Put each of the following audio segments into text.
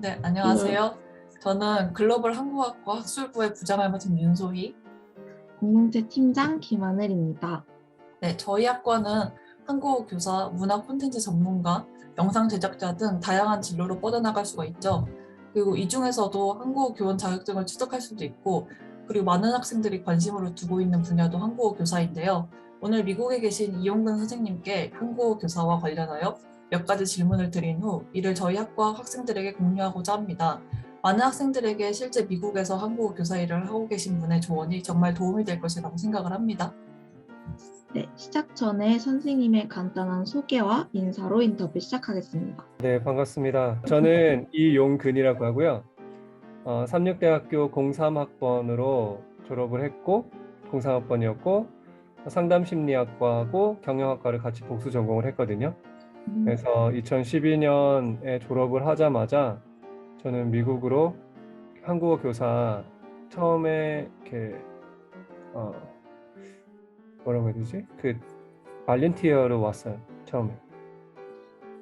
네, 네. 안녕하세요. 저는 글로벌 한국학과 학술부의 부장을 맡은 윤소희. 공동체 팀장 김하늘입니다. 네, 저희 학과는 한국어 교사, 문화 콘텐츠 전문가, 영상 제작자 등 다양한 진로로 뻗어나갈 수가 있죠. 그리고 이 중에서도 한국어 교원 자격증을 취득할 수도 있고, 그리고 많은 학생들이 관심을 두고 있는 분야도 한국어 교사인데요. 오늘 미국에 계신 이용근 선생님께 한국어 교사와 관련하여 몇 가지 질문을 드린 후 이를 저희 학과 학생들에게 공유하고자 합니다. 많은 학생들에게 실제 미국에서 한국어 교사 일을 하고 계신 분의 조언이 정말 도움이 될 것이라고 생각을 합니다. 네, 시작 전에 선생님의 간단한 소개와 인사로 인터뷰 시작하겠습니다. 네, 반갑습니다. 저는 이용근이라고 하고요. 삼육대학교 03학번으로 졸업을 했고, 03학번이었고, 상담심리학과하고 경영학과를 같이 복수 전공을 했거든요. 그래서 2012년에 졸업을 하자마자 저는 미국으로 한국어 교사 처음에 이렇게 뭐라고 해야 되지? 그 발렌티어로 왔어요. 처음에.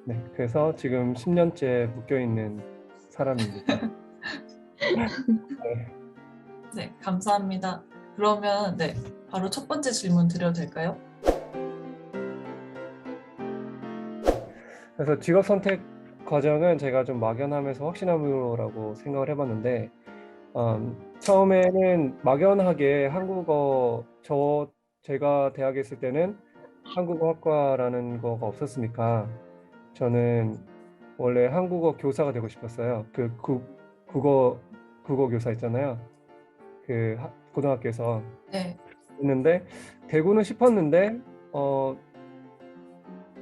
네, 그래서 지금 10년째 묶여 있는 사람입니다. 네. 네, 감사합니다. 그러면 네, 바로 첫 번째 질문 드려도 될까요? 그래서 직업 선택 과정은 제가 좀 막연하면서 확신함으로라고 생각을 해봤는데, 처음에는 막연하게 제가 대학에 있을 때는 한국어 학과라는 거가 없었으니까 저는 원래 한국어 교사가 되고 싶었어요. 국어 교사 있잖아요. 고등학교에서 네, 했는데 되고는 싶었는데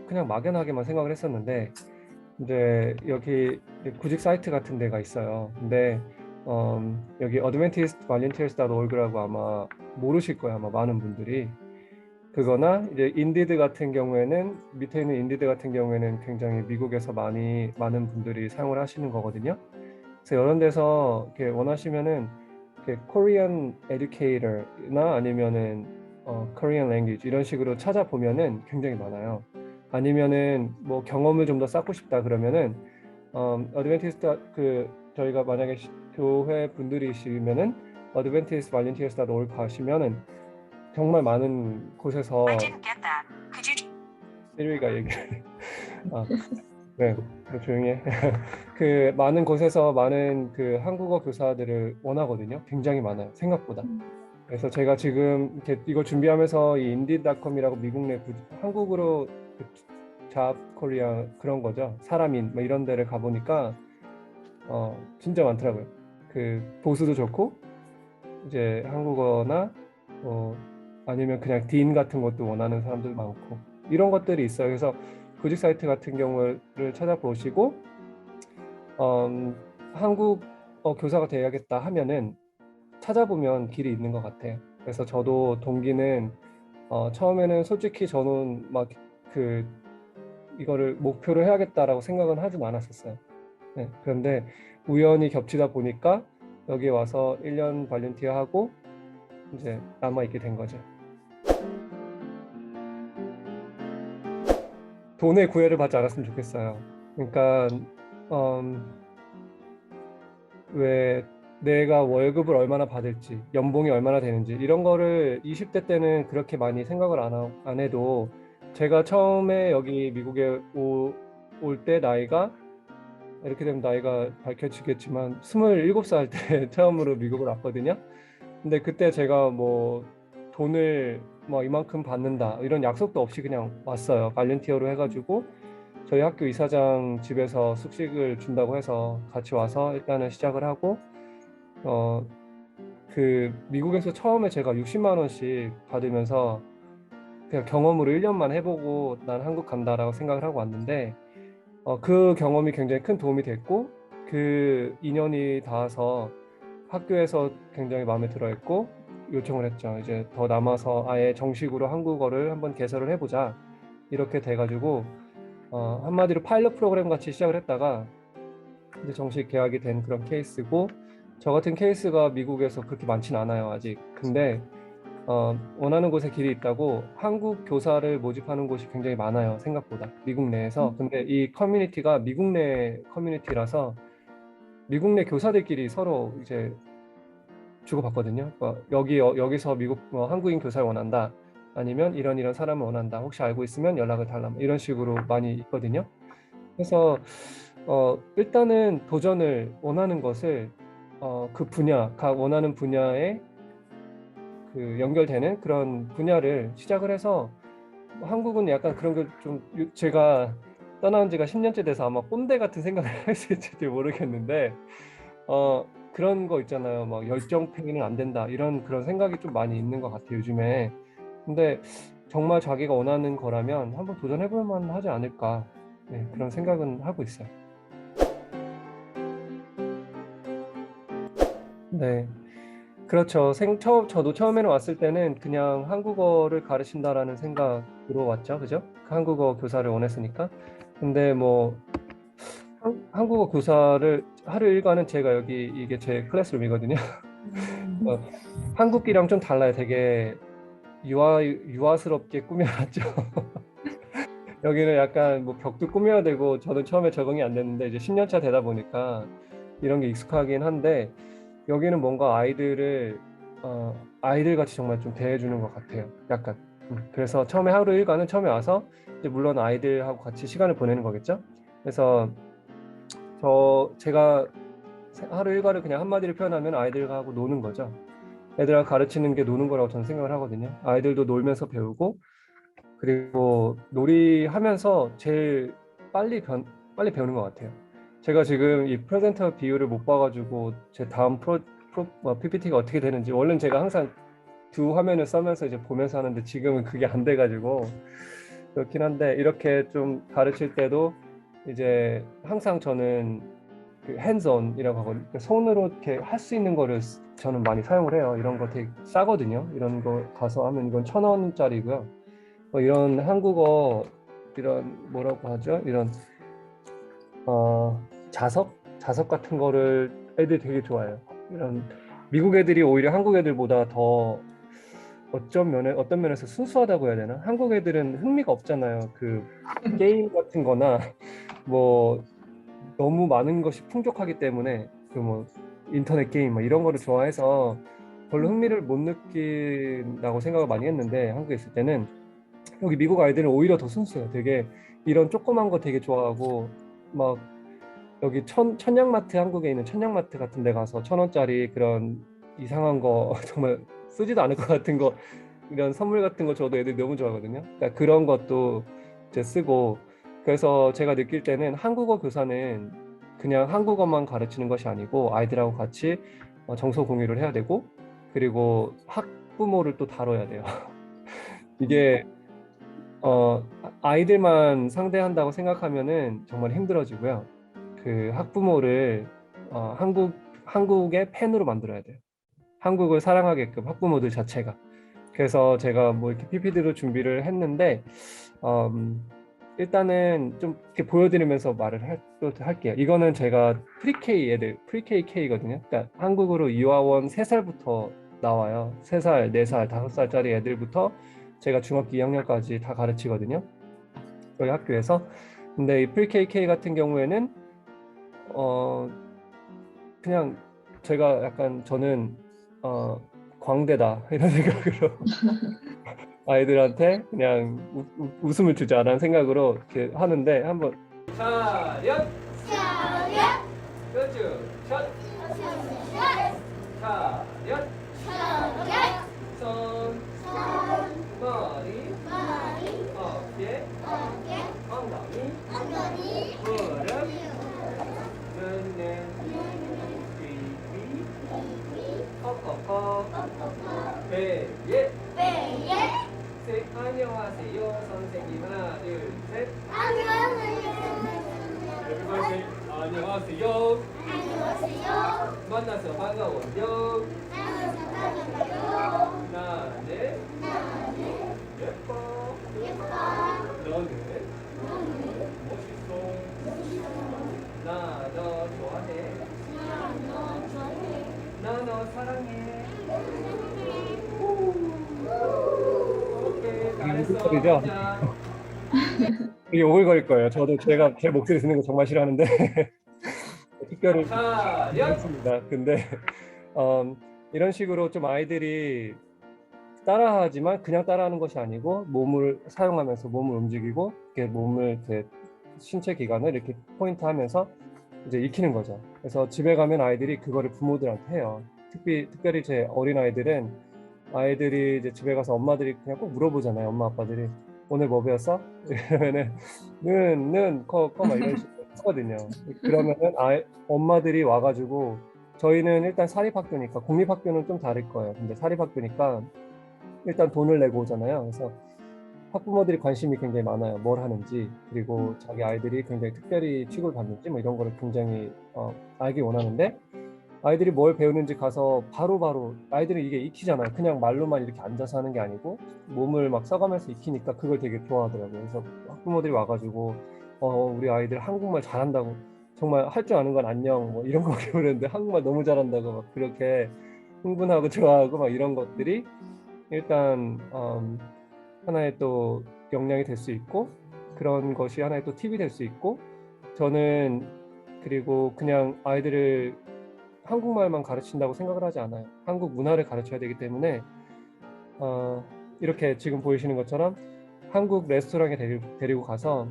그냥 막연하게만 생각을 했었는데 이제 여기 구직 사이트 같은 데가 있어요. 근데 여기 adventistvolunteers.org라고 아마 모르실 거예요. 아마 많은 분들이. 그거나 이제 인디드 같은 경우에는 밑에 있는 인디드 같은 경우에는 굉장히 미국에서 많은 분들이 사용을 하시는 거거든요. 그래서 이런 데서 이렇게 원하시면은 이렇게 Korean Educator나 아니면은 Korean Language 이런 식으로 찾아보면은 굉장히 많아요. 아니면은 뭐 경험을 좀 더 쌓고 싶다 그러면은 저희가 만약에 교회 분들이시면은 adventistvolunteers.org 가시면은 정말 많은 곳에서 시리가 얘기를 네, 조용히 해. 그 많은 곳에서 많은 그 한국어 교사들을 원하거든요. 굉장히 많아요. 생각보다. 그래서 제가 지금 이렇게 이거 준비하면서 이 인디닷컴이라고 미국 내 한국으로 잡 코리아 그런 거죠. 사람인 뭐 이런 데를 가보니까 진짜 많더라고요. 그 보수도 좋고 이제 한국어나 아니면 그냥 딘 같은 것도 원하는 사람들 많고 이런 것들이 있어요. 그래서 구직 사이트 같은 경우를 찾아보시고 한국어 교사가 돼야겠다 하면은 찾아보면 길이 있는 것 같아요. 그래서 저도 동기는 처음에는 솔직히 저는 막 이거를 목표로 해야겠다라고 생각은 하진 않았었어요. 네, 그런데 우연히 겹치다 보니까 여기 와서 1년 발렌티아 하고 이제 남아있게 된 거죠. 돈의 구애를 받지 않았으면 좋겠어요. 그러니까 왜 내가 월급을 얼마나 받을지, 연봉이 얼마나 되는지 이런 거를 20대 때는 그렇게 많이 생각을 안 해도 제가 처음에 여기 미국에 올 때 나이가 이렇게 되면 나이가 밝혀지겠지만 27살 때 처음으로 미국을 왔거든요. 근데 그때 제가 뭐 돈을 뭐 이만큼 받는다 이런 약속도 없이 그냥 왔어요. 발렌티어로 해가지고 저희 학교 이사장 집에서 숙식을 준다고 해서 같이 와서 일단은 시작을 하고 미국에서 처음에 제가 60만 원씩 받으면서 그냥 경험으로 1년만 해보고 난 한국 간다라고 생각을 하고 왔는데 그 경험이 굉장히 큰 도움이 됐고 그 2년이 닿아서 학교에서 굉장히 마음에 들어했고 요청을 했죠. 이제 더 남아서 아예 정식으로 한국어를 한번 개설을 해보자 이렇게 돼가지고 한마디로 파일럿 프로그램 같이 시작을 했다가 이제 정식 계약이 된 그런 케이스고 저 같은 케이스가 미국에서 그렇게 많지는 않아요 아직. 근데 원하는 곳에 길이 있다고 한국 교사를 모집하는 곳이 굉장히 많아요 생각보다 미국 내에서. 근데 이 커뮤니티가 미국 내 커뮤니티라서 미국 내 교사들끼리 서로 이제 주고받거든요. 여기서 미국 한국인 교사를 원한다. 아니면 이런 사람을 원한다. 혹시 알고 있으면 연락을 달라. 이런 식으로 많이 있거든요. 그래서 일단은 도전을 원하는 것을 그 원하는 분야에 그 연결되는 그런 분야를 시작을 해서 한국은 약간 그런 걸 좀 제가 떠나온 지가 10년째 돼서 아마 꼰대 같은 생각을 할 수 있을지 모르겠는데 그런 거 있잖아요. 막 열정 페이는 안 된다 이런 그런 생각이 좀 많이 있는 것 같아요 요즘에. 근데 정말 자기가 원하는 거라면 한번 도전해볼 만하지 않을까 네, 그런 생각은 하고 있어요. 네, 그렇죠. 저도 처음에는 왔을 때는 그냥 한국어를 가르친다라는 생각으로 왔죠, 그죠? 한국어 교사를 원했으니까. 근데 뭐 한국어 교사를 하루 일과는 제가 여기 이게 제 클래스룸이거든요. 어, 한국이랑 좀 달라요. 되게 유아스럽게 꾸며놨죠. 여기는 약간 뭐 벽도 꾸며야 되고 저는 처음에 적응이 안 됐는데 이제 10년 차 되다 보니까 이런 게 익숙하긴 한데 여기는 뭔가 아이들 같이 정말 좀 대해주는 것 같아요. 약간. 그래서 처음에 하루 일과는 처음에 와서 이제 물론 아이들하고 같이 시간을 보내는 거겠죠. 그래서 제가 하루 일과를 그냥 한마디로 표현하면 아이들과 하고 노는 거죠. 애들하고 가르치는 게 노는 거라고 저는 생각을 하거든요. 아이들도 놀면서 배우고 그리고 놀이하면서 제일 빨리 배우는 것 같아요. 제가 지금 이 프레젠터 비율을 못 봐가지고 제 다음 PPT가 어떻게 되는지 원래는 제가 항상 두 화면을 써면서 이제 보면서 하는데 지금은 그게 안 돼가지고 그렇긴 한데 이렇게 좀 가르칠 때도 이제 항상 저는 그 핸즈온이라고 하거든요. 손으로 이렇게 할 수 있는 거를 저는 많이 사용을 해요. 이런 거 되게 싸거든요. 이런 거 가서 하면 이건 1,000원짜리고요. 이런 한국어 이런 뭐라고 하죠? 이런 자석 같은 거를 애들 되게 좋아해요. 이런 미국 애들이 오히려 한국 애들보다 더 어떤 면에서 순수하다고 해야 되나? 한국 애들은 흥미가 없잖아요. 그 게임 같은 거나 뭐 너무 많은 것이 풍족하기 때문에 그 뭐 인터넷 게임 뭐 이런 거를 좋아해서 별로 흥미를 못 느낀다고 생각을 많이 했는데 한국에 있을 때는 여기 미국 아이들은 오히려 더 순수해요. 되게 이런 조그만 거 되게 좋아하고 막 여기 천양마트 한국에 있는 천양마트 같은 데 가서 1,000원짜리 그런 이상한 거 정말 쓰지도 않을 것 같은 거 이런 선물 같은 거 줘도 애들이 너무 좋아하거든요. 그러니까 그런 것도 이제 쓰고 그래서 제가 느낄 때는 한국어 교사는 그냥 한국어만 가르치는 것이 아니고 아이들하고 같이 정서 공유를 해야 되고 그리고 학부모를 또 다뤄야 돼요. 이게 아이들만 상대한다고 생각하면은 정말 힘들어지고요. 그 학부모를 한국의 팬으로 만들어야 돼요. 한국을 사랑하게끔 학부모들 자체가. 그래서 제가 뭐 이렇게 PPT로 준비를 했는데 일단은 좀 이렇게 보여드리면서 또 할게요. 이거는 제가 프리K K거든요. 그러니까 한국으로 유아원 3살부터 나와요. 3살, 4살, 5살짜리 애들부터 제가 중학교 2학년까지 다 가르치거든요. 저희 학교에서. 근데 이 프리K K 같은 경우에는 그냥 제가 약간 저는 광대다 이런 생각으로 아이들한테 그냥 웃음을 주자라는 생각으로 이렇게 하는데 한번 차렷 뾰쭉 샷 차렷 손 머리 어깨 엉덩이 무릎 눈 귀 턱 배에 안녕하세요 선생님 하나 둘셋 everybody 안녕하세요 만나서 반가워요 나는 예뻐 너는 멋있어 나 너 좋아해 나 너 사랑해 오케이 잘했어 죠 이게 오글거릴 거예요. 저도 제가 제 목소리 듣는 거 정말 싫어하는데 특별히 했습니다. 근데 이런 식으로 좀 아이들이 따라하지만 그냥 따라하는 것이 아니고 몸을 사용하면서 몸을 움직이고 이렇게 몸을 이렇게 신체 기관을 이렇게 포인트하면서 이제 익히는 거죠. 그래서 집에 가면 아이들이 그거를 부모들한테 해요. 특별히 제 어린 아이들은 아이들이 이제 집에 가서 엄마들이 그냥 꼭 물어보잖아요. 엄마 아빠들이 오늘 뭐 배웠어? 이러면은 막 이런 식으로 하거든요. 그러면은 엄마들이 와가지고 저희는 일단 사립학교니까 공립학교는 좀 다를 거예요. 근데 사립학교니까 일단 돈을 내고 오잖아요. 그래서 학부모들이 관심이 굉장히 많아요. 뭘 하는지 그리고 자기 아이들이 굉장히 특별히 취급을 받는지 뭐 이런 거를 굉장히 알기 원하는데 아이들이 뭘 배우는지 가서 바로바로 아이들은 이게 익히잖아요. 그냥 말로만 이렇게 앉아서 하는 게 아니고 몸을 막 써가면서 익히니까 그걸 되게 좋아하더라고요. 그래서 학부모들이 와가지고 우리 아이들 한국말 잘한다고 정말 할 줄 아는 건 안녕 뭐 이런 거 배우는데 한국말 너무 잘한다고 막 그렇게 흥분하고 좋아하고 막 이런 것들이 일단 하나의 또 역량이 될 수 있고 그런 것이 하나의 또 팁이 될 수 있고 저는 그리고 그냥 아이들을 한국말만 가르친다고 생각을 하지 않아요. 한국 문화를 가르쳐야 되기 때문에 이렇게 지금 보이시는 것처럼 한국 레스토랑에 데리고 가서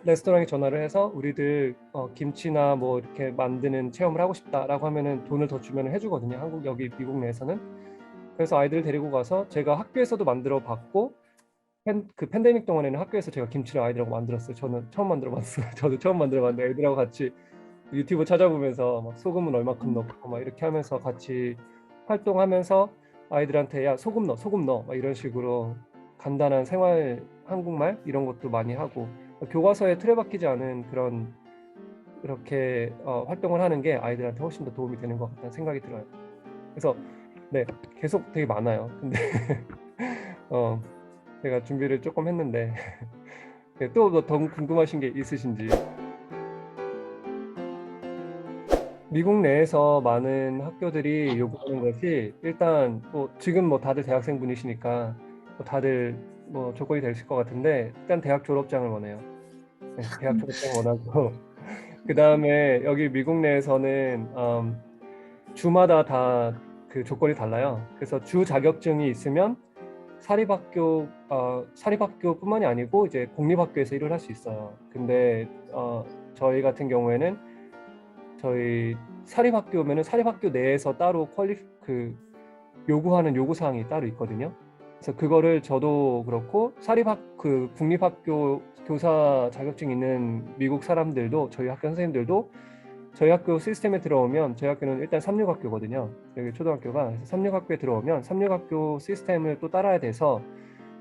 레스토랑에 전화를 해서 우리들 김치나 뭐 이렇게 만드는 체험을 하고 싶다라고 하면은 돈을 더 주면 해주거든요. 여기 미국 내에서는. 그래서 아이들을 데리고 가서 제가 학교에서도 만들어 봤고 그 팬데믹 동안에는 학교에서 제가 김치를 아이들하고 만들었어요. 저는 처음 만들어 봤어요. 저도 처음 만들어 봤는데 애들하고 같이 유튜브 찾아보면서 막 소금은 얼마큼 넣고 막 이렇게 하면서 같이 활동하면서 아이들한테 야 소금 넣어 막 이런 식으로 간단한 생활 한국말 이런 것도 많이 하고 교과서에 틀에 박히지 않은 그런 이렇게 활동을 하는 게 아이들한테 훨씬 더 도움이 되는 것 같다는 생각이 들어요. 그래서 네 계속 되게 많아요. 근데 제가 준비를 조금 했는데 또 뭐 더 궁금하신 게 있으신지. 미국 내에서 많은 학교들이 요구하는 것이 일단 뭐 지금 뭐 다들 대학생분이시니까 뭐 다들 뭐 조건이 되실 것 같은데 일단 대학 졸업장을 원해요. 네, 대학 졸업장을 원하고 그 다음에 여기 미국 내에서는 주마다 다 그 조건이 달라요. 그래서 주 자격증이 있으면 사립학교뿐만이 아니고 이제 공립학교에서 일을 할 수 있어요. 근데 저희 같은 경우에는 저희 사립학교면은 사립학교 내에서 따로 요구하는 요구사항이 따로 있거든요. 그래서 그거를 저도 그렇고 국립학교 교사 자격증 있는 미국 사람들도 저희 학교 선생님들도 저희 학교 시스템에 들어오면 저희 학교는 일단 삼육학교거든요. 여기 초등학교가. 그래서 삼육학교에 들어오면 삼육학교 시스템을 또 따라야 돼서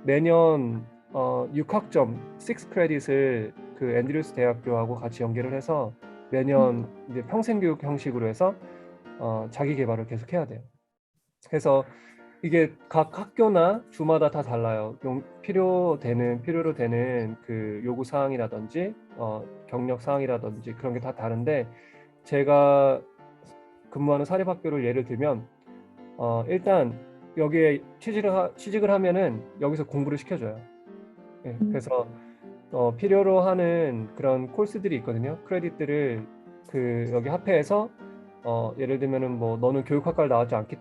매년 6학점 6 크레딧을 그 앤드류스 대학교하고 같이 연계를 해서 매년 이제 평생교육 형식으로 해서 자기 개발을 계속 해야 돼요. 그래서 이게 각 학교나 주마다 다 달라요. 필요로 되는 그 요구 사항이라든지 경력 사항이라든지 그런 게 다 다른데 제가 근무하는 사립학교를 예를 들면 일단 여기에 취직을 하면은 여기서 공부를 시켜줘요. 네, 그래서 필요로 하는 그런 코र्스들이 있거든요. 크레딧들을 여기 합해서 예를 들면은 뭐 너는 교육학과를 나왔지 않았기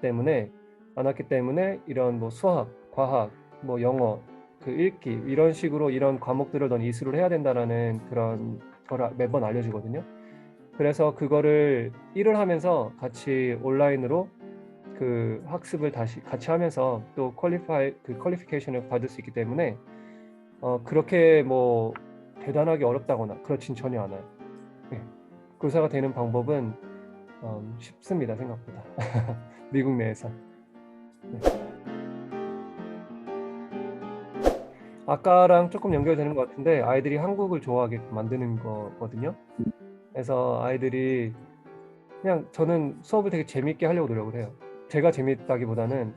때문에 이런 뭐 수학, 과학, 뭐 영어, 그 읽기 이런 식으로 이런 과목들을 넌 이수를 해야 된다라는 그런 걸 매번 알려주거든요. 그래서 그거를 일을 하면서 같이 온라인으로 그 학습을 다시 같이 하면서 또 퀄리피케이션을 받을 수 있기 때문에 그렇게 뭐 대단하게 어렵다거나 그렇진 전혀 않아요. 네. 교사가 되는 방법은 쉽습니다, 생각보다. 미국 내에서. 네. 아까랑 조금 연결되는 것 같은데 아이들이 한국을 좋아하게 만드는 거거든요. 그래서 아이들이 그냥 저는 수업을 되게 재밌게 하려고 노력을 해요. 제가 재밌다기보다는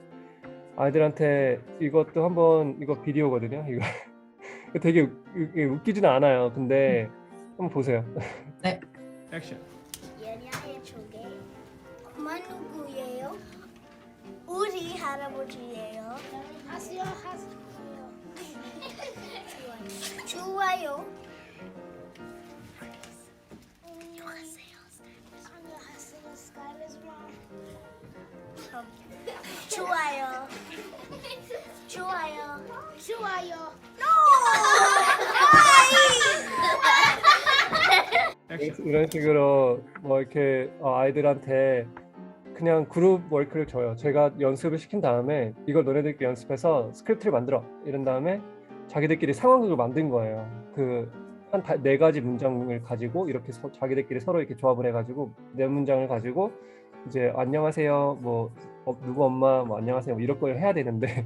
아이들한테 이것도 한번 이거 비디오거든요. 이거 되게 웃기지는 않아요. 근데 한번 보세요. 네. 액션. 얘냐의 쪽에 엄마 누구예요? 우리 할아버지예요. 하세요. 좋아요. 이런 식으로 뭐 이렇게 아이들한테 그냥 그룹 워크를 줘요. 제가 연습을 시킨 다음에 이걸 너네들끼리 연습해서 스크립트를 만들어 이런 다음에 자기들끼리 상황극을 만든 거예요. 그 한 네 가지 문장을 가지고 이렇게 자기들끼리 서로 이렇게 조합을 해가지고 네 문장을 가지고 이제 안녕하세요 뭐 누구 엄마 뭐 안녕하세요 뭐 이런 걸 해야 되는데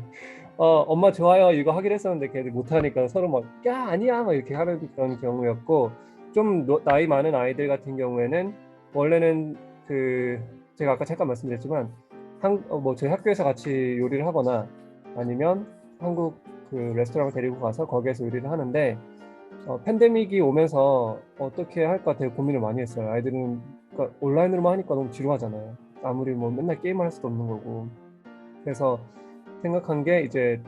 엄마 좋아요 이거 하기로 했었는데 걔들 못하니까 서로 막 야 아니야 막 이렇게 하는 그런 경우였고 좀 나이 많은 아이들 같은 경우에는 원래는 그 제가 아까 잠깐 말씀드렸지만 뭐 저희 학교에서 같이 요리를 하거나 아니면 한국 그 레스토랑 데리고 가서 거기에서 요리를 하는데 팬데믹이 오면서 어떻게 할까 되게 고민을 많이 했어요. 아이들은 그러니까 온라인으로만 하니까 너무 지루하잖아요. 아무리 뭐 맨날 게임을 할 수도 없는 거고. 그래서 생각한 게 이제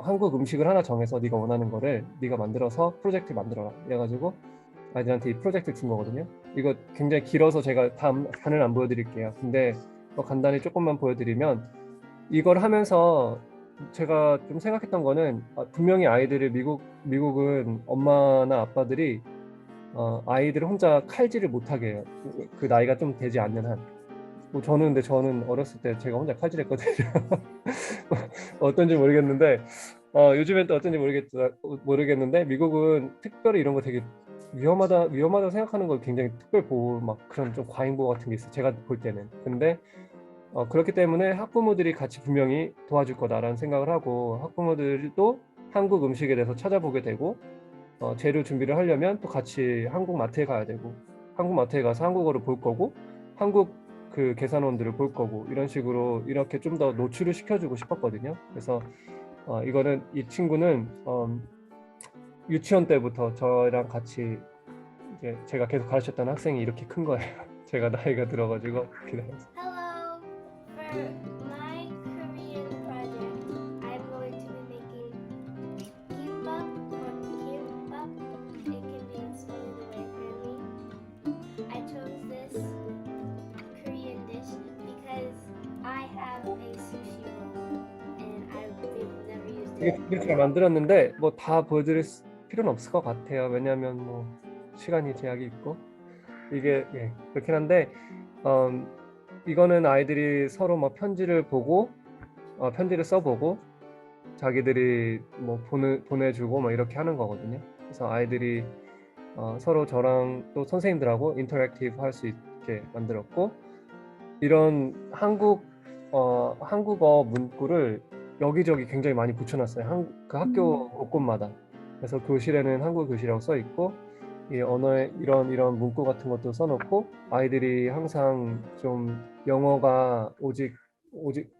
한국 음식을 하나 정해서 네가 원하는 거를 네가 만들어서 프로젝트 만들어라. 그래가지고 아이들한테 이 프로젝트를 준 거거든요. 이거 굉장히 길어서 제가 단을 안 보여드릴게요. 근데 간단히 조금만 보여드리면 이걸 하면서 제가 좀 생각했던 거는 분명히 아이들을 미국은 엄마나 아빠들이 아이들을 혼자 칼질을 못하게 해요. 그 나이가 좀 되지 않는 한. 뭐 근데 저는 어렸을 때 제가 혼자 칼질했거든요. 어떤지 모르겠는데 요즘엔 또 어떤지 모르겠는데 미국은 특별히 이런 거 되게 위험하다 생각하는 걸 굉장히 특별 보호 막 그런 좀 과잉 보호 같은 게 있어요. 제가 볼 때는. 근데 그렇기 때문에 학부모들이 같이 분명히 도와줄 거다라는 생각을 하고 학부모들도 한국 음식에 대해서 찾아보게 되고 재료 준비를 하려면 또 같이 한국 마트에 가야 되고 한국 마트에 가서 한국어를 볼 거고 한국 그 계산원들을 볼 거고 이런 식으로 이렇게 좀 더 노출을 시켜주고 싶었거든요. 그래서 이거는 이 친구는 유치원 때부터 저랑 같이 이제 제가 계속 가르쳤던 학생이 이렇게 큰 거예요. 제가 나이가 들어가지고 기다려서. Hello. For my Korean project, I'm going to be making kimbap or kimbap. It can be spelled the way for me. I chose this Korean dish because I have a sushi roll and I've never used it. 이렇게 잘 만들었는데 뭐 다 보여드릴 필요는 없을 것 같아요. 왜냐하면 뭐 시간이 제약이 있고 이게 그렇긴 한데 이거는 아이들이 서로 뭐 편지를 보고 편지를 써보고 자기들이 뭐 보내주고 뭐 이렇게 하는 거거든요. 그래서 아이들이 서로 저랑 또 선생님들하고 인터랙티브 할 수 있게 만들었고 이런 한국어 문구를 여기저기 굉장히 많이 붙여놨어요. 그 학교 곳곳마다. 그래서 교실에는 한국 교실이라고 써 있고 이 언어에 이런 문구 같은 것도 써놓고 아이들이 항상 좀 영어가 오직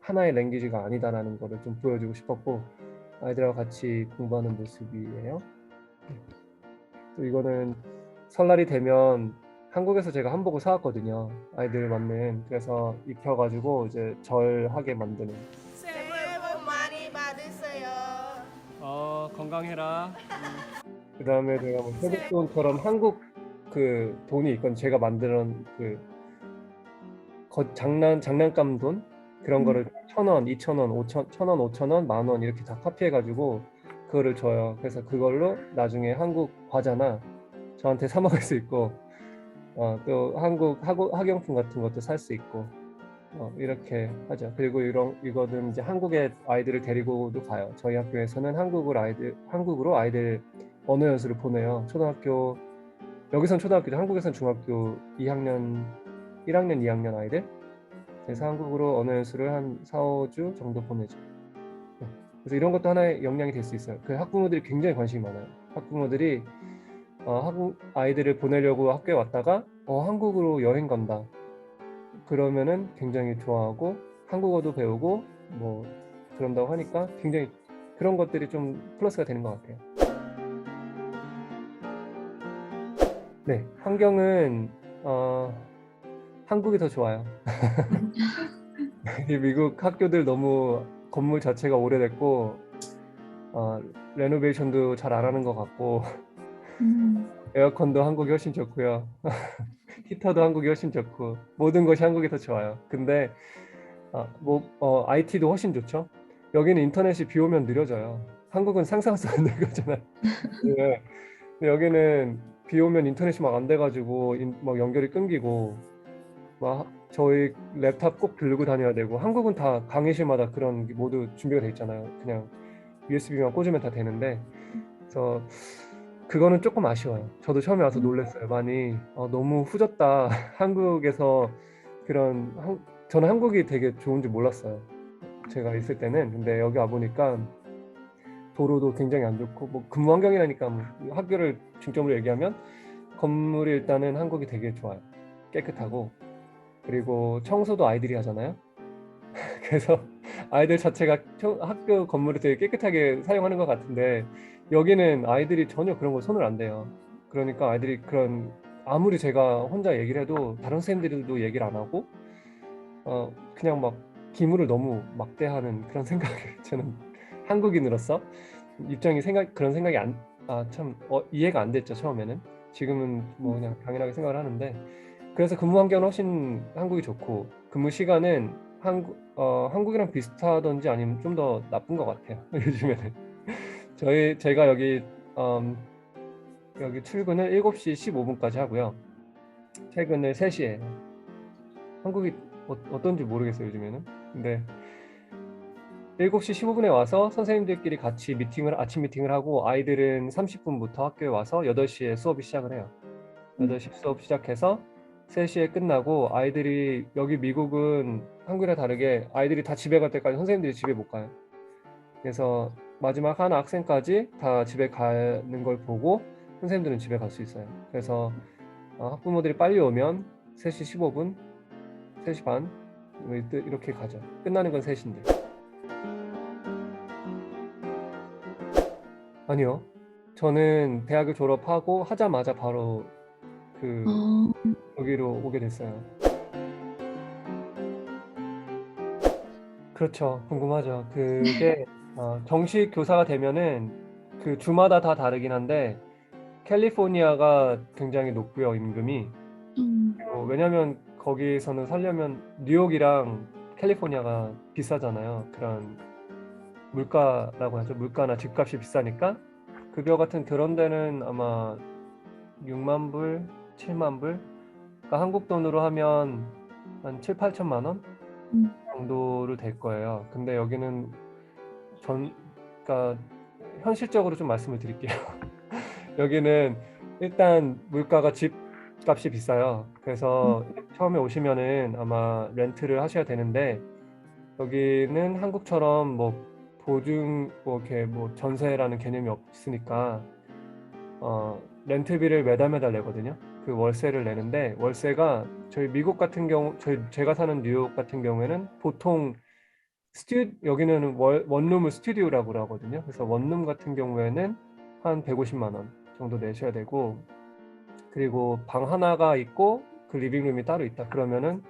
하나의 랭귀지가 아니다라는 거를 좀 보여주고 싶었고 아이들하고 같이 공부하는 모습이에요. 또 이거는 설날이 되면 한국에서 제가 한복을 사왔거든요. 아이들 맞는. 그래서 입혀가지고 이제 절하게 만드는. 새해 복 많이 받으세요. 건강해라. 그 다음에 제가 뭐 세뱃돈처럼 한국 그 돈이 있건 제가 만드는 그 장난감 돈 그런 거를 1,000원, 2,000원, 1,000원, 5,000원, 10,000원 이렇게 다 카피해가지고 그거를 줘요. 그래서 그걸로 나중에 한국 과자나 저한테 사 먹을 수 있고 또 한국 학용품 같은 것도 살 수 있고 이렇게 하죠. 그리고 이거는 이제 한국의 아이들을 데리고도 가요. 저희 학교에서는 한국으로 아이들 언어 연수를 보내요. 초등학교 여기선 초등학교죠. 한국에선 중학교 2학년, 1학년, 2학년 아이들. 그래서 한국으로 언어 연수를 한 4, 5주 정도 보내죠. 그래서 이런 것도 하나의 역량이 될 수 있어요. 그 학부모들이 굉장히 관심이 많아요. 학부모들이 한국 아이들을 보내려고 학교에 왔다가 한국으로 여행 간다. 그러면은 굉장히 좋아하고 한국어도 배우고 뭐 그런다고 하니까 굉장히 그런 것들이 좀 플러스가 되는 것 같아요. 네, 환경은 한국이 더 좋아요. 미국 학교들 너무 건물 자체가 오래됐고 레노베이션도 잘 안 하는 것 같고 에어컨도 한국이 훨씬 좋고요. 히터도 한국이 훨씬 좋고 모든 것이 한국이 더 좋아요. 근데 IT도 훨씬 좋죠. 여기는 인터넷이 비 오면 느려져요. 한국은 상상할 수 없는 거잖아요. 네. 근데 여기는 비 오면 인터넷이 막 안 돼가지고 막 연결이 끊기고 막 저희 랩탑 꼭 들고 다녀야 되고 한국은 다 강의실마다 그런 게 모두 준비가 돼 있잖아요. 그냥 USB만 꽂으면 다 되는데 그래서 그거는 조금 아쉬워요. 저도 처음에 와서 놀랐어요. 많이 너무 후졌다. 한국에서 그런 저는 한국이 되게 좋은지 몰랐어요. 제가 있을 때는. 근데 여기 와 보니까 도로도 굉장히 안 좋고 뭐 근무 환경이라니까 뭐 학교를 중점으로 얘기하면 건물이 일단은 한국이 되게 좋아요. 깨끗하고 그리고 청소도 아이들이 하잖아요. 그래서 아이들 자체가 학교 건물을 되게 깨끗하게 사용하는 것 같은데 여기는 아이들이 전혀 그런 거 손을 안 대요. 그러니까 아이들이 그런 아무리 제가 혼자 얘기를 해도 다른 선생님들도 얘기를 안 하고 그냥 막 기물을 너무 막대하는 그런 생각을 저는 한국인으로서 그런 생각이 이해가 안 됐죠 처음에는. 지금은 뭐 그냥 당연하게 생각을 하는데 그래서 근무 환경은 훨씬 한국이 좋고 근무 시간은 한국이랑 비슷하던지 아니면 좀 더 나쁜 것 같아요. 요즘에는 제가 여기 출근을 7시 15분까지 하고요. 퇴근을 3시에. 한국이 어떤지 모르겠어요 요즘에는. 근데 7시 15분에 와서 선생님들끼리 같이 아침 미팅을 하고 아이들은 30분부터 학교에 와서 8시에 수업이 시작을 해요. 8시 수업 시작해서 3시에 끝나고 아이들이 여기 미국은 한국이랑 다르게 아이들이 다 집에 갈 때까지 선생님들이 집에 못 가요. 그래서 마지막 하나 학생까지 다 집에 가는 걸 보고 선생님들은 집에 갈 수 있어요. 그래서 학부모들이 빨리 오면 3시 15분, 3시 반 이렇게 가죠. 끝나는 건 3시인데. 아니요. 저는 대학을 졸업하고 하자마자 바로 어, 여기로 오게 됐어요. 그렇죠. 궁금하죠. 그게 정식 교사가 되면은 그 주마다 다 다르긴 한데 캘리포니아가 굉장히 높고요, 임금이. 왜냐면 거기서는 살려면 뉴욕이랑 캘리포니아가 비싸잖아요. 그런 물가라고 하죠. 물가나 집값이 비싸니까 급여 같은 그런 데는 아마 6만 불, 7만 불. 그러니까 한국 돈으로 하면 한 7, 8천만 원 정도로 될 거예요. 근데 여기는 그러니까 현실적으로 좀 말씀을 드릴게요. 여기는 일단 물가가 집값이 비싸요. 그래서 처음에 오시면은 아마 렌트를 하셔야 되는데 여기는 한국처럼 뭐 보증 뭐 이렇게 뭐 전세라는 개념이 없으니까 렌트비를 매달 내거든요. 그 월세를 내는데 월세가 저희 미국 같은 경우 제가 사는 뉴욕 같은 경우에는 보통 여기는 원룸을 스튜디오라고 하거든요. 그래서 원룸 같은 경우에는 한 150만 원 정도 내셔야 되고 그리고 방 하나가 있고 그 리빙룸이 따로 있다 그러면은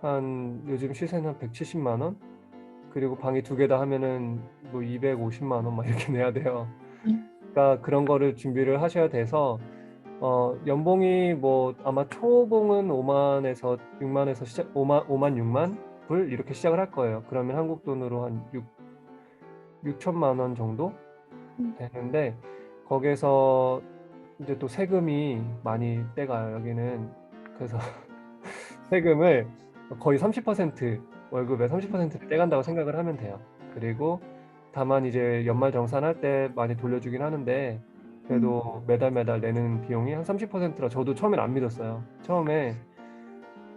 한 요즘 시세는 한 170만 원 그리고 방이 2개다 하면은 뭐 250만 원 막 이렇게 내야 돼요. 그러니까 그런 거를 준비를 하셔야 돼서 연봉이 뭐 아마 초봉은 5만에서 6만에서 시작 5만 6만 불 이렇게 시작을 할 거예요. 그러면 한국 돈으로 한 6천만 원 정도 되는데 거기에서 이제 또 세금이 많이 떼가요. 여기는 그래서 세금을 거의 30% 월급의 30%를 떼간다고 생각을 하면 돼요. 그리고 다만 이제 연말 정산할 때 많이 돌려주긴 하는데 그래도 매달 내는 비용이 한 30%라 저도 처음엔 안 믿었어요. 처음에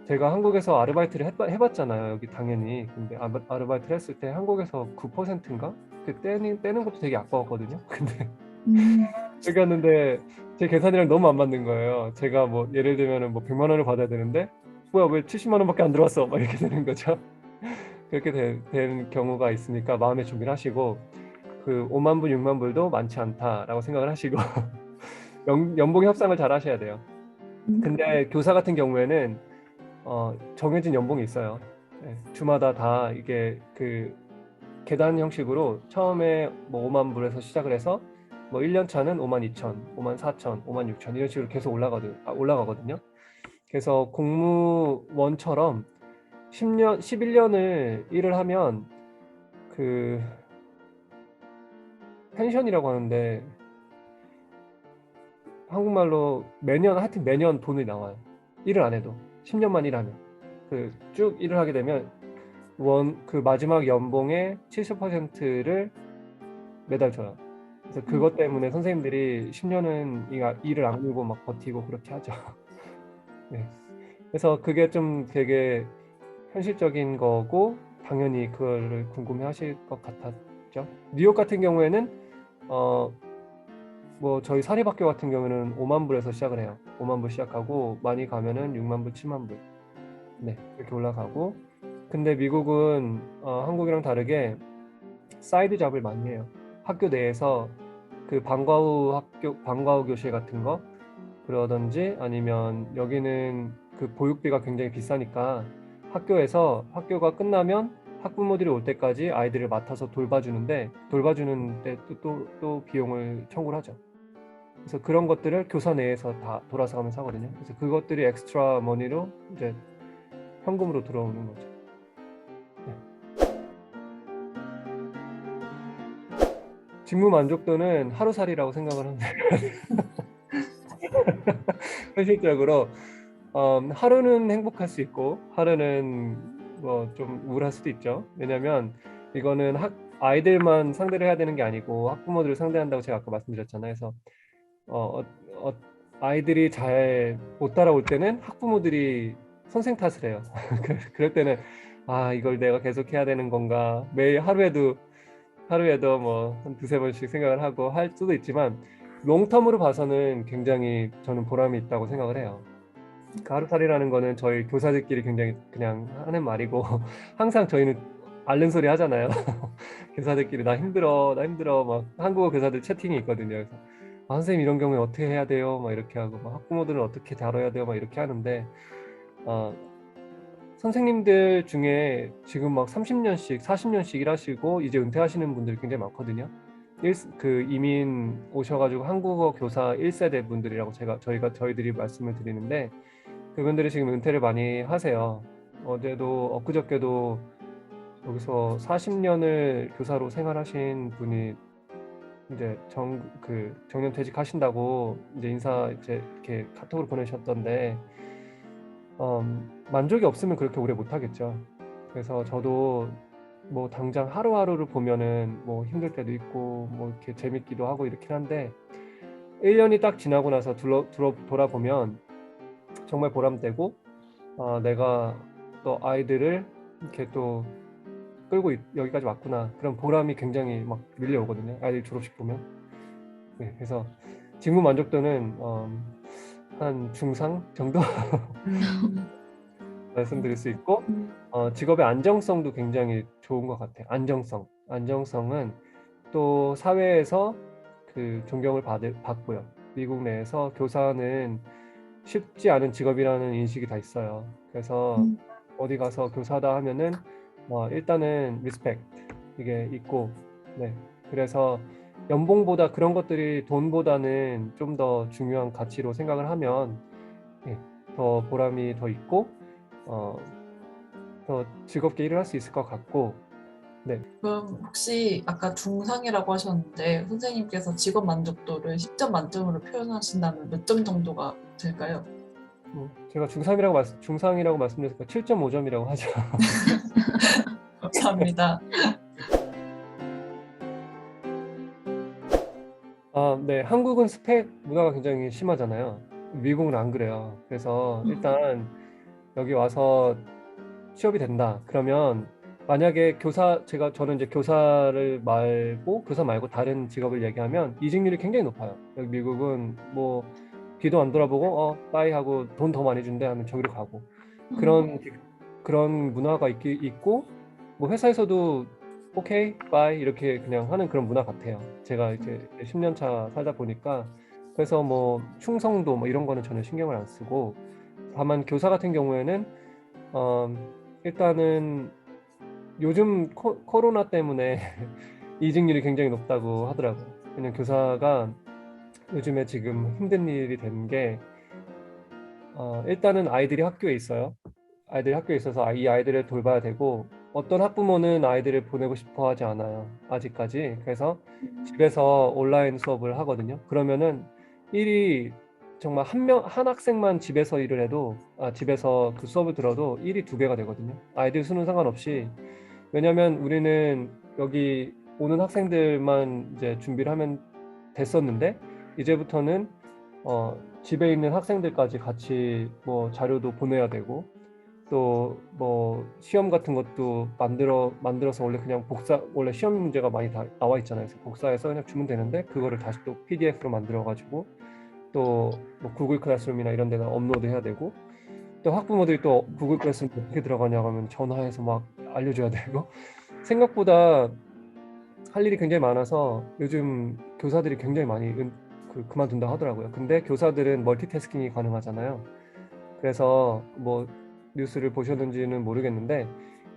제가 한국에서 아르바이트를 해봤잖아요. 여기 당연히. 근데 아르바이트를 했을 때 한국에서 9%인가? 그 떼는 것도 되게 아까웠거든요. 근데 여기 왔는데 제 계산이랑 너무 안 맞는 거예요. 제가 뭐 예를 들면은 뭐 100만 원을 받아야 되는데 뭐야 왜 70만 원밖에 안 들어왔어? 막 이렇게 되는 거죠. 그렇게 된 경우가 있으니까 마음의 준비를 하시고 그 5만 불, 6만 불도 많지 않다라고 생각을 하시고 연봉 협상을 잘 하셔야 돼요. 근데 교사 같은 경우에는 정해진 연봉이 있어요. 네, 주마다 다 이게 그 계단 형식으로 처음에 뭐 5만 불에서 시작을 해서 뭐 1년 차는 5만 2천, 5만 4천, 5만 6천 이런 식으로 계속 올라가거든요. 그래서 공무원처럼 10년, 11년을 일을 하면 그 펜션이라고 하는데 한국말로 매년 하여튼 매년 돈이 나와요. 일을 안 해도 10년만 일하면 그 쭉 일을 하게 되면 그 마지막 연봉의 70%를 매달 줘요. 그래서 그것 때문에 선생님들이 10년은 일을 안 밀고 막 버티고 그렇게 하죠. 네. 그래서 그게 좀 되게 현실적인 거고 당연히 그거를 궁금해하실 것 같았죠. 뉴욕 같은 경우에는 뭐 저희 사립학교 같은 경우는 5만 불에서 시작을 해요. 5만 불 시작하고 많이 가면은 6만 불, 7만 불. 네, 이렇게 올라가고. 근데 미국은 한국이랑 다르게 사이드 잡을 많이 해요. 학교 내에서 그 방과후 교실 같은 거 그러든지 아니면 여기는 그 보육비가 굉장히 비싸니까 학교가 끝나면 학부모들이 올 때까지 아이들을 맡아서 돌봐주는데 돌봐주는데 또 비용을 청구를 하죠. 그래서 그런 것들을 교사 내에서 다 돌아서 가면서 하거든요. 그래서 그것들이 엑스트라 머니로 이제 현금으로 들어오는 거죠. 네. 직무 만족도는 하루살이라고 생각을 합니다. 현실적으로 하루는 행복할 수 있고 하루는 뭐 좀 우울할 수도 있죠. 왜냐하면 이거는 아이들만 상대를 해야 되는 게 아니고 학부모들을 상대한다고 제가 아까 말씀드렸잖아요. 그래서 아이들이 잘 못 따라올 때는 학부모들이 선생 탓을 해요. 그럴 때는 이걸 내가 계속 해야 되는 건가, 매일 하루에도 뭐 한 두세 번씩 생각을 하고 할 수도 있지만 롱텀으로 봐서는 굉장히 저는 보람이 있다고 생각을 해요. 그 하루살이라는 거는 저희 교사들끼리 굉장히 그냥 하는 말이고 항상 저희는 앓는 소리 하잖아요. 교사들끼리 나 힘들어 막 한국어 교사들 채팅이 있거든요. 그래서 선생님 이런 경우에 어떻게 해야 돼요? 막 이렇게 하고 막 학부모들은 어떻게 다뤄야 돼요? 막 이렇게 하는데 선생님들 중에 지금 막 30년씩 40년씩 일하시고 이제 은퇴하시는 분들이 굉장히 많거든요. 그 이민 오셔가지고 한국어 교사 1세대 분들이라고 저희들이 말씀을 드리는데 그분들이 지금 은퇴를 많이 하세요. 엊그저께도 여기서 40년을 교사로 생활하신 분이 이제 정년 퇴직하신다고 이제 이렇게 카톡으로 보내셨던데 만족이 없으면 그렇게 오래 못 하겠죠. 그래서 저도 뭐 당장 하루하루를 보면은 뭐 힘들 때도 있고 뭐 이렇게 재밌기도 하고 이렇긴 한데 1년이 딱 지나고 나서 돌아보면 정말 보람되고 내가 또 아이들을 이렇게 또 끌고 여기까지 왔구나 그런 보람이 굉장히 막 밀려오거든요. 아이들 졸업식 보면. 네, 그래서 직무 만족도는 한 중상 정도 말씀드릴 수 있고 직업의 안정성도 굉장히 좋은 것 같아요. 안정성은 또 사회에서 그 존경을 받고요. 미국 내에서 교사는 쉽지 않은 직업이라는 인식이 다 있어요. 그래서 어디 가서 교사다 하면은 일단은 리스펙트 이게 있고, 네. 그래서 연봉보다 그런 것들이 돈보다는 좀 더 중요한 가치로 생각을 하면 더 보람이 더 있고 더 즐겁게 일을 할 수 있을 것 같고. 네. 그럼 혹시 아까 중상이라고 하셨는데 선생님께서 직업 만족도를 10점 만점으로 표현하신다면 몇 점 정도가 될까요? 제가 중상이라고 말씀드렸으니까 7.5점이라고 하죠. 감사합니다. 네, 한국은 스펙 문화가 굉장히 심하잖아요. 미국은 안 그래요. 그래서 일단 여기 와서 취업이 된다. 그러면 만약에 저는 이제 교사 말고 다른 직업을 얘기하면 이직률이 굉장히 높아요. 여기 미국은 뭐 뒤도 안 돌아보고 빠이 하고 돈 더 많이 준대 하면 저기로 가고 그런 문화가 있고 뭐 회사에서도 오케이 빠이 이렇게 그냥 하는 그런 문화 같아요. 제가 이제 10년 차 살다 보니까. 그래서 뭐 충성도 뭐 이런 거는 전혀 신경을 안 쓰고, 다만 교사 같은 경우에는 일단은 요즘 코로나 때문에 이직률이 굉장히 높다고 하더라고요. 그냥 교사가 요즘에 지금 힘든 일이 된 게 일단은 아이들이 학교에 있어요. 아이들이 학교에 있어서 이 아이들을 돌봐야 되고, 어떤 학부모는 아이들을 보내고 싶어 하지 않아요. 아직까지. 그래서 집에서 온라인 수업을 하거든요. 그러면은 일이 정말 한 학생만 집에서 일을 해도 집에서 그 수업을 들어도 일이 2배가 되거든요. 아이들 수는 상관없이. 왜냐면 우리는 여기 오는 학생들만 이제 준비를 하면 됐었는데 이제부터는 집에 있는 학생들까지 같이 뭐 자료도 보내야 되고 또 뭐 시험 같은 것도 만들어서 원래 시험 문제가 많이 다 나와 있잖아요. 그래서 복사해서 그냥 주면 되는데 그거를 다시 또 PDF로 만들어 가지고 또 뭐 구글 클래스룸이나 이런 데다 업로드 해야 되고 또 학부모들이 또 구글 클래스룸 어떻게 들어가냐고 하면 전화해서 막 알려줘야 되고 생각보다 할 일이 굉장히 많아서 요즘 교사들이 굉장히 많이 그만둔다 하더라고요. 근데 교사들은 멀티태스킹이 가능하잖아요. 그래서 뭐 뉴스를 보셨는지는 모르겠는데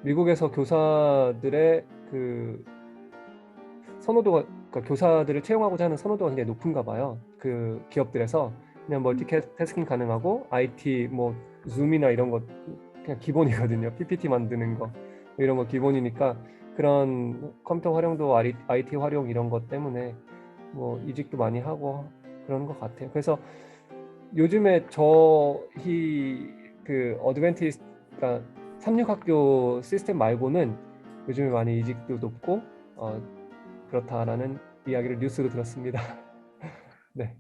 미국에서 교사들의 그 선호도가 그러니까 교사들을 채용하고자 하는 선호도가 굉장히 높은가 봐요. 그 기업들에서 그냥 멀티태스킹 가능하고 IT 뭐 줌이나 이런 거 그냥 기본이거든요. PPT 만드는 거 이런 거 기본이니까 그런 컴퓨터 활용도 IT 활용 이런 것 때문에 뭐 이직도 많이 하고 그런 것 같아요. 그래서 요즘에 저희 그 어드밴티스트 그러니까 36학교 시스템 말고는 요즘에 많이 이직도 높고 그렇다라는 이야기를 뉴스로 들었습니다. 네.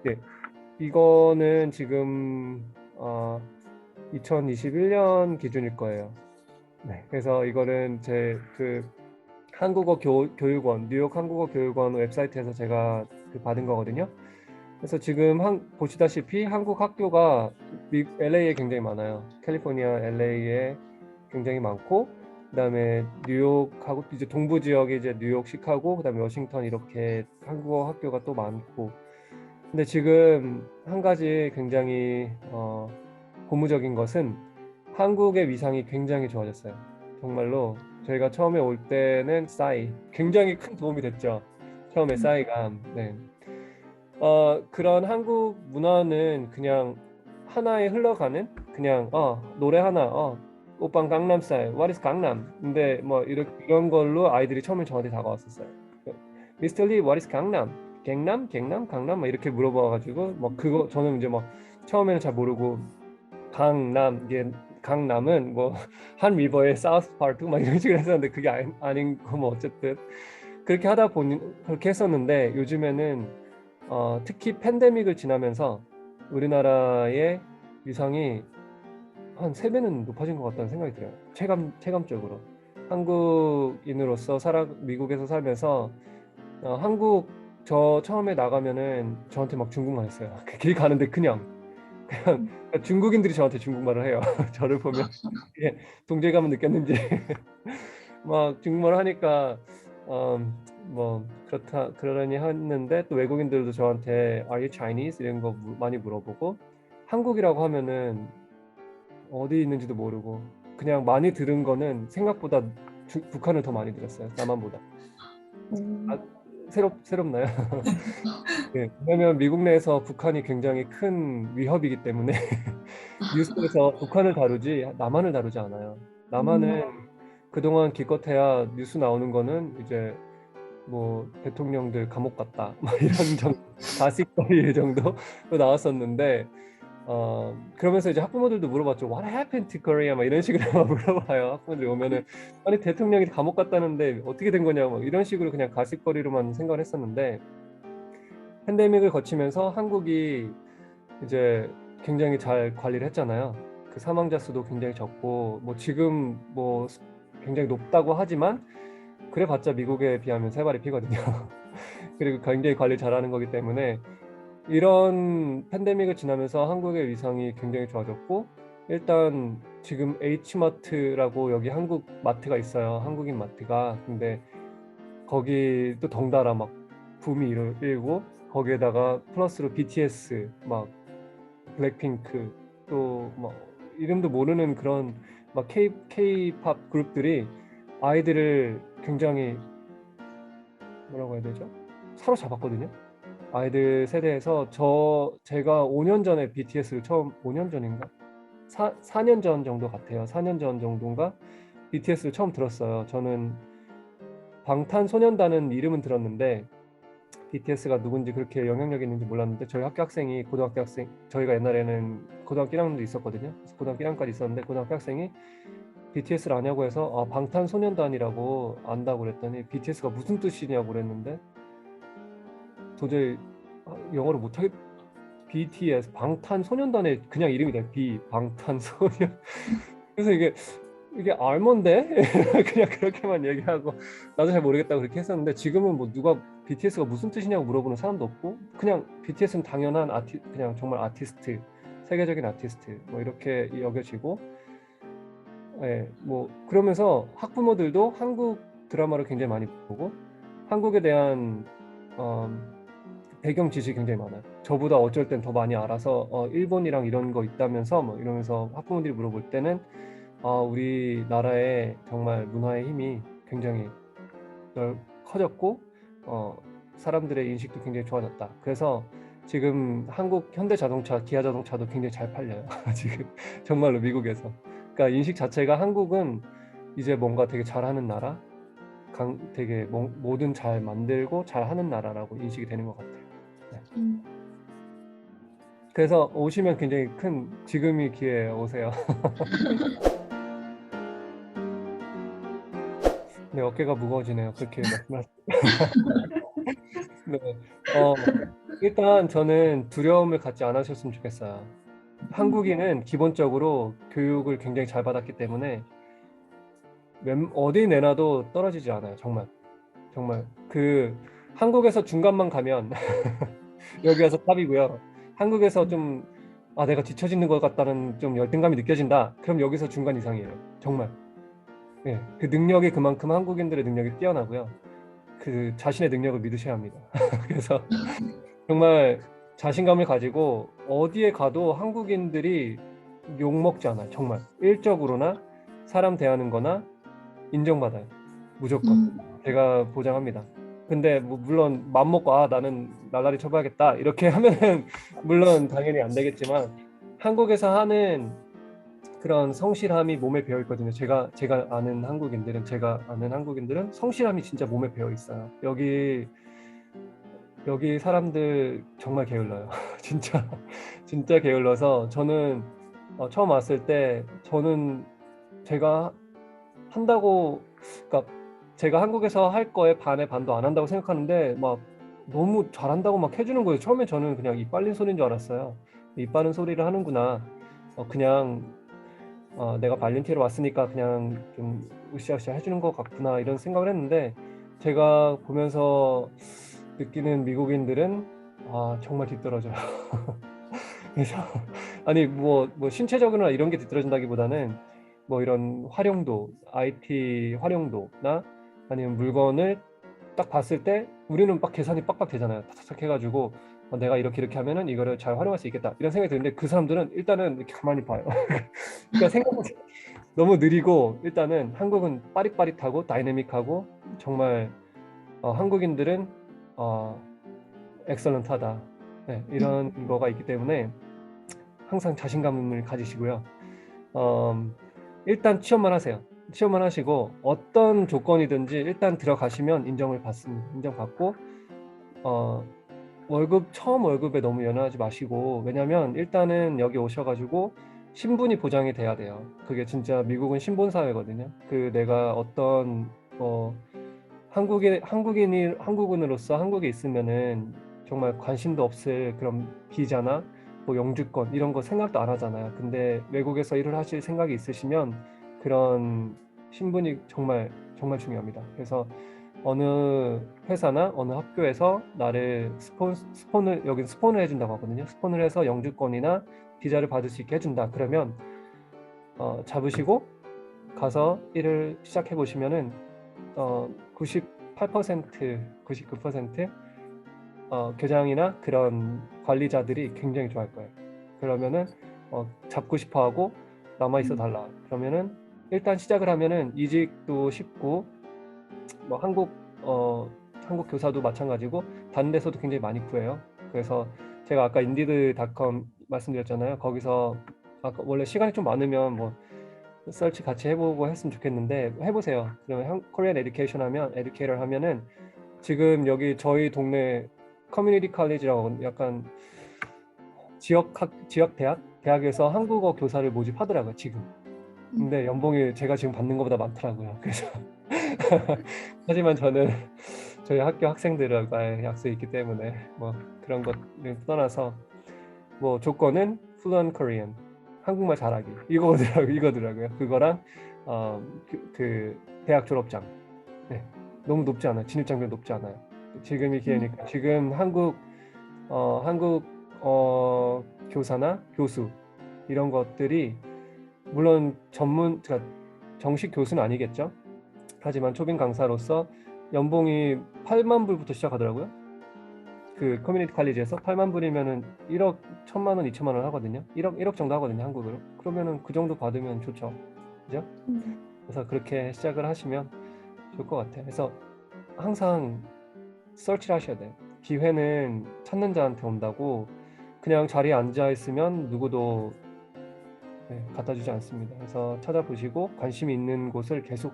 네. 이거는 지금 2021년 기준일 거예요. 네. 그래서 이거는 제 그 한국어 교육원 뉴욕 한국어 교육원 웹사이트에서 제가 받은 거거든요. 그래서 지금 보시다시피 한국 학교가 LA에 굉장히 많아요. 캘리포니아 LA에 굉장히 많고 그다음에 뉴욕하고 이제 동부 지역에 이제 뉴욕, 시카고, 그다음에 워싱턴 이렇게 한국어 학교가 또 많고. 근데 지금 한 가지 굉장히 고무적인 것은 한국의 위상이 굉장히 좋아졌어요. 정말로 저희가 처음에 올 때는 싸이 굉장히 큰 도움이 됐죠. 처음에 싸이가 네. 그런 한국 문화는 그냥 하나에 흘러가는 그냥 노래 하나 오빤 강남스타일 What is 강남? 근데 뭐 이런 걸로 아이들이 처음에 저한테 다가왔었어요. 미스터 리 What is 강남? 갱남? 강남? 막 이렇게 물어봐가지고 뭐 그거 저는 이제 막 처음에는 잘 모르고 강남은 뭐 한 리버의 사우스 파트 막 이런 식으로 했었는데 그게 아닌 거 뭐 어쨌든 그렇게 하다 보니 그렇게 했었는데 요즘에는 특히 팬데믹을 지나면서 우리나라의 위상이 한 3배는 높아진 것 같다는 생각이 들어요. 체감적으로. 한국인으로서 미국에서 살면서 저 처음에 나가면은 저한테 막 중국말 했어요. 길 가는데 그냥 중국인들이 저한테 중국말을 해요. 저를 보면 이게 동질감을 느꼈는지 막 중국말 하니까 뭐 그러려니 했는데 또 외국인들도 저한테 Are you Chinese? 이런 거 많이 물어보고 한국이라고 하면은 어디 있는지도 모르고 그냥 많이 들은 거는 생각보다 북한을 더 많이 들었어요. 남한보다. 새롭나요? 네, 왜냐면 미국 내에서 북한이 굉장히 큰 위협이기 때문에 뉴스에서 북한을 다루지 남한을 다루지 않아요. 남한은 그동안 기껏해야 뉴스 나오는 거는 이제 뭐 대통령들 감옥 갔다 막 이런 정도 가십거리 정도 나왔었는데 그러면서 이제 학부모들도 물어봤죠. What happened to Korea? 막 이런 식으로 물어봐요. 학부모들이 오면은 아니 대통령이 감옥 갔다는데 어떻게 된 거냐고 이런 식으로 그냥 가십거리로만 생각을 했었는데 팬데믹을 거치면서 한국이 이제 굉장히 잘 관리를 했잖아요. 그 사망자 수도 굉장히 적고 뭐 지금 뭐 굉장히 높다고 하지만 그래봤자 미국에 비하면 3발이 피거든요. 그리고 굉장히 관리 잘하는 거기 때문에 이런 팬데믹을 지나면서 한국의 위상이 굉장히 좋아졌고 일단 지금 H마트라고 여기 한국 마트가 있어요. 한국인 마트가. 근데 거기 또 덩달아 막 붐이 일고 거기에다가 플러스로 BTS 막 블랙핑크 또 막 이름도 모르는 그런 막 K-팝 그룹들이 아이들을 굉장히 뭐라고 해야 되죠? 사로잡았거든요. 아이들 세대에서 제가 5년 전에 BTS를 처음 5년 전인가? 4년 전 정도 같아요. 4년 전 정도인가 BTS를 처음 들었어요. 저는 방탄소년단은 이름은 들었는데 BTS가 누군지 그렇게 영향력이 있는지 몰랐는데 저희 학교 학생이 고등학교 학생 저희가 옛날에는 고등학교 1학년도 있었거든요. 그래서 고등학교 1학년까지 있었는데 고등학교 학생이 BTS를 아냐고 해서 방탄소년단이라고 안다고 그랬더니 BTS가 무슨 뜻이냐고 그랬는데 도저히 영어를 못하겠 BTS 방탄소년단의 그냥 이름이 돼. 방탄소년. 그래서 이게 알몬데 그냥 그렇게만 얘기하고 나도 잘 모르겠다고 그렇게 했었는데 지금은 뭐 누가 BTS가 무슨 뜻이냐고 물어보는 사람도 없고 그냥 BTS는 당연한 그냥 정말 아티스트, 세계적인 아티스트 뭐 이렇게 여겨지고 예, 뭐 그러면서 학부모들도 한국 드라마를 굉장히 많이 보고 한국에 대한 배경 지식이 굉장히 많아요. 저보다 어쩔 땐 더 많이 알아서 일본이랑 이런 거 있다면서 뭐 이러면서 학부모들이 물어볼 때는 우리나라의 정말 문화의 힘이 굉장히 커졌고 사람들의 인식도 굉장히 좋아졌다. 그래서 지금 한국 현대자동차, 기아자동차도 굉장히 잘 팔려요. 지금 정말로 미국에서. 그러니까 인식 자체가 한국은 이제 뭔가 되게 잘하는 나라, 되게 뭐든 잘 만들고 잘하는 나라라고 인식이 되는 것 같아요. 네. 그래서 오시면 굉장히 큰 지금이 기회에 오세요. 네, 어깨가 무거워지네요. 그렇게 말씀하시면. 네. 일단 저는 두려움을 갖지 않으셨으면 좋겠어요. 한국인은 기본적으로 교육을 굉장히 잘 받았기 때문에 어디 내놔도 떨어지지 않아요. 정말. 한국에서 중간만 가면 여기 와서 탑이고요. 한국에서 좀 내가 뒤처지는 것 같다는 좀 열등감이 느껴진다. 그럼 여기서 중간 이상이에요. 정말. 네, 그 능력이 그만큼 한국인들의 능력이 뛰어나고요. 그 자신의 능력을 믿으셔야 합니다. 그래서 정말 자신감을 가지고 어디에 가도 한국인들이 욕먹지 않아요. 정말 일적으로나 사람 대하는 거나 인정받아요. 무조건. 제가 보장합니다. 근데 뭐 물론 맘먹고 나는 날라리 쳐봐야겠다 이렇게 하면은 물론 당연히 안 되겠지만 한국에서 하는 그런 성실함이 몸에 배어 있거든요. 제가 아는 한국인들은 성실함이 진짜 몸에 배어 있어요. 여기 사람들 정말 게을러요. 진짜 게을러서 저는 처음 왔을 때 저는 제가 한다고 그러니까 제가 한국에서 할 거에 반에 반도 안 한다고 생각하는데 막 너무 잘한다고 막 해주는 거예요. 처음에 저는 그냥 입 빨린 소리인 줄 알았어요. 입 바른 소리를 하는구나. 그냥 내가 발렌티로 왔으니까 그냥 좀 으쌰으쌰 해주는 것 같구나 이런 생각을 했는데 제가 보면서 느끼는 미국인들은 정말 뒤떨어져요. 그래서 아니 뭐 신체적으로나 이런 게 뒤떨어진다기보다는 뭐 이런 활용도, IT 활용도나 아니면 물건을 딱 봤을 때 우리는 막 계산이 빡빡 되잖아요. 탁탁 해가지고 내가 이렇게 하면은 이거를 잘 활용할 수 있겠다 이런 생각이 드는데 그 사람들은 일단은 이렇게 가만히 봐요. 그러니까 생각보다 너무 느리고 일단은 한국은 빠릿빠릿하고 다이내믹하고 정말 한국인들은 엑설런트하다. 네, 이런 거가 있기 때문에 항상 자신감을 가지시고요. 일단 취업만 하세요. 취업만 하시고 어떤 조건이든지 일단 들어가시면 인정받습니다. 인정받고 처음 월급에 너무 연연하지 마시고 왜냐면 일단은 여기 오셔가지고 신분이 보장이 돼야 돼요. 그게 진짜 미국은 신분 사회거든요. 내가 어떤 한국인으로서 한국에 있으면은 정말 관심도 없을 그런 비자나 뭐 영주권 이런 거 생각도 안 하잖아요. 근데 외국에서 일을 하실 생각이 있으시면 그런 신분이 정말 중요합니다. 그래서 어느 회사나 어느 학교에서 나를 여긴 스폰을 해준다고 하거든요. 스폰을 해서 영주권이나 비자를 받을 수 있게 해준다. 그러면 잡으시고 가서 일을 시작해 보시면은 98%, 99% 교장이나 그런 관리자들이 굉장히 좋아할 거예요. 그러면은 잡고 싶어하고 남아 있어 달라. 그러면은 일단 시작을 하면은 이직도 쉽고 뭐 한국 교사도 마찬가지고 다른 데서도 굉장히 많이 구해요. 그래서 제가 아까 인디드닷컴 말씀드렸잖아요. 거기서 아까 원래 시간이 좀 많으면 뭐 서치 같이 해보고 했으면 좋겠는데 해보세요. 그러면 코리안 에듀케이션 하면 에듀케이터 하면은 지금 여기 저희 동네 커뮤니티 칼리지라고 약간 지역 대학에서 한국어 교사를 모집하더라고요 지금. 근데 연봉이 제가 지금 받는 것보다 많더라고요. 그래서 하지만 저는 저희 학교 학생들과의 약속이 있기 때문에 뭐 그런 것을 떠나서 뭐 조건은 fluent Korean, 한국말 잘하기 이거더라고요. 그거랑 그 대학 졸업장. 네, 너무 높지 않아요. 진입장벽 높지 않아요. 지금이 기회니까 지금 한국 교사나 교수 이런 것들이 물론 그러니까 정식 교수는 아니겠죠. 하지만 초빙 강사로서 연봉이 8만 불부터 시작하더라고요. 그 커뮤니티 칼리지에서 8만 불이면은 1억 1,000만 원, 2천만 원 하거든요. 1억 정도 하거든요, 한국으로. 그러면은 그 정도 받으면 좋죠. 그죠? 그래서 그렇게 시작을 하시면 좋을 것 같아요. 그래서 항상 서치를 하셔야 돼요. 기회는 찾는 자한테 온다고 그냥 자리에 앉아 있으면 누구도 갖다 주지 않습니다. 그래서 찾아보시고 관심 있는 곳을 계속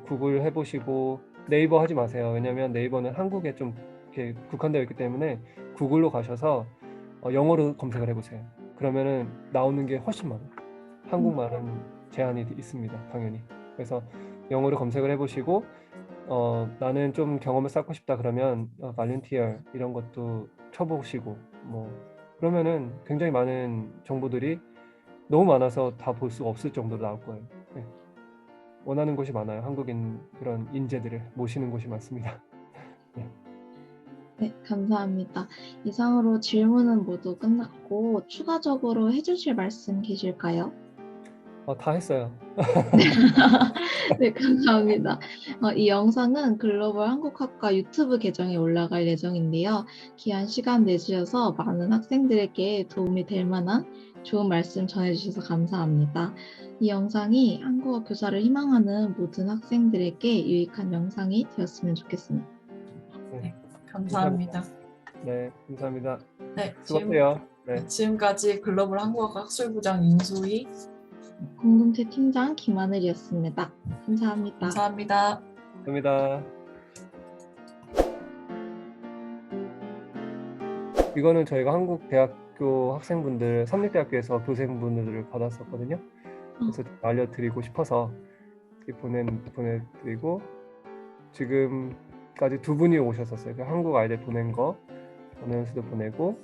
구글 해보시고 네이버 하지 마세요. 왜냐하면 네이버는 한국에 좀 이렇게 국한되어 있기 때문에 구글로 가셔서 영어로 검색을 해보세요. 그러면은 나오는 게 훨씬 많아요. 한국말은 제한이 있습니다, 당연히. 그래서 영어로 검색을 해보시고 나는 좀 경험을 쌓고 싶다 그러면 발렌티어 이런 것도 쳐보시고 뭐 그러면은 굉장히 많은 정보들이 너무 많아서 다 볼 수가 없을 정도로 나올 거예요. 네. 원하는 곳이 많아요. 한국인 그런 인재들을 모시는 곳이 많습니다. 네. 네, 감사합니다. 이상으로 질문은 모두 끝났고 추가적으로 해주실 말씀 계실까요? 다 했어요. 네, 감사합니다. 이 영상은 글로벌 한국학과 유튜브 계정에 올라갈 예정인데요. 귀한 시간 내주셔서 많은 학생들에게 도움이 될 만한 좋은 말씀 전해주셔서 감사합니다. 이 영상이 한국어 교사를 희망하는 모든 학생들에게 유익한 영상이 되었으면 좋겠습니다. 네, 감사합니다. 네, 감사합니다. 네, 수고하세요. 네. 지금까지 글로벌 한국어과 학술부장 윤소희 공동체 팀장 김하늘이었습니다. 감사합니다. 감사합니다. 감사합니다. 이거는 저희가 한국 대학교 학생분들, 삼립대학교에서 교생분들을 받았었거든요. 그래서 좀 알려드리고 싶어서 보내드리고 지금까지 두 분이 오셨었어요. 그 한국 아이들 보낸 거, 연수도 보내고